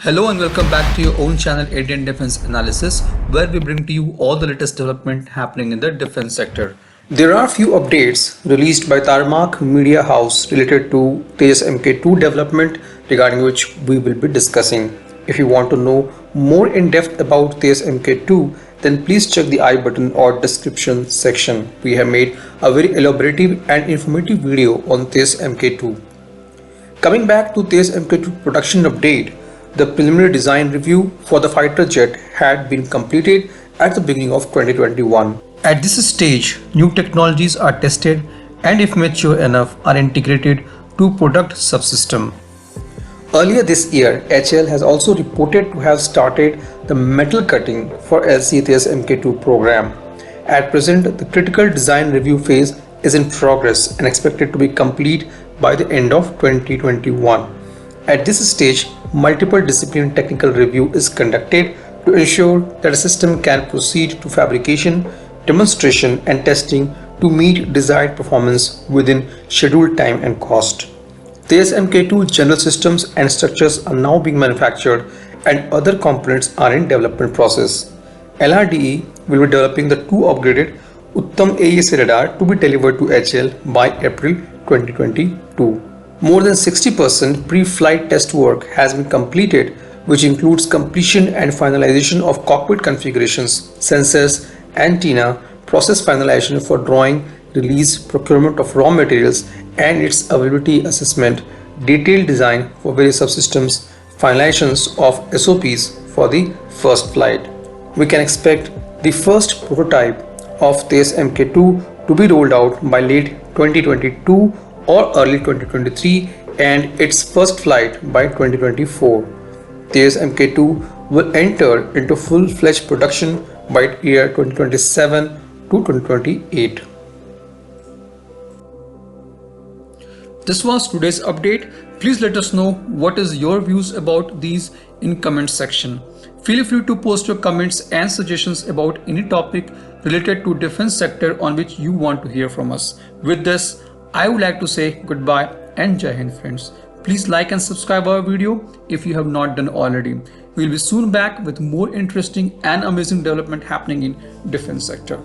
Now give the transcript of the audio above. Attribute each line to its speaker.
Speaker 1: Hello and welcome back to your own channel Indian Defense Analysis, where we bring to you all the latest development happening in the defense sector. There are few updates released by Tarmac Media House related to Tejas Mk2 development, regarding which we will be discussing. If you want to know more in depth about Tejas Mk2, then please check the I button or description section. We have made a very elaborative and informative video on Tejas Mk2. Coming back to Tejas Mk2 production update, the preliminary design review for the fighter jet had been completed at the beginning of 2021. At this stage, new technologies are tested and, if mature enough, are integrated to product subsystem. Earlier this year, HAL has also reported to have started the metal cutting for LCA Mk2 program. At present, the critical design review phase is in progress and expected to be complete by the end of 2021. At this stage, multiple discipline technical review is conducted to ensure that a system can proceed to fabrication, demonstration and testing to meet desired performance within scheduled time and cost. Tejas Mk2 general systems and structures are now being manufactured and other components are in development process. LRDE will be developing the two upgraded Uttam AESA radar to be delivered to HAL by April 2022. More than 60% pre-flight test work has been completed, which includes completion and finalization of cockpit configurations, sensors, antenna, process finalization for drawing, release, procurement of raw materials and its availability assessment, detailed design for various subsystems, finalizations of SOPs for the first flight. We can expect the first prototype of Tejas Mk2 to be rolled out by late 2022 or early 2023 and its first flight by 2024. Tejas Mk2 will enter into full-fledged production by year 2027 to 2028. This was today's update. Please let us know what is your views about these in comment section. Feel free to post your comments and suggestions about any topic related to defense sector on which you want to hear from us. With this, I would like to say goodbye and Jai Hind friends. Please like and subscribe our video if you have not done already. We will be soon back with more interesting and amazing development happening in defense sector.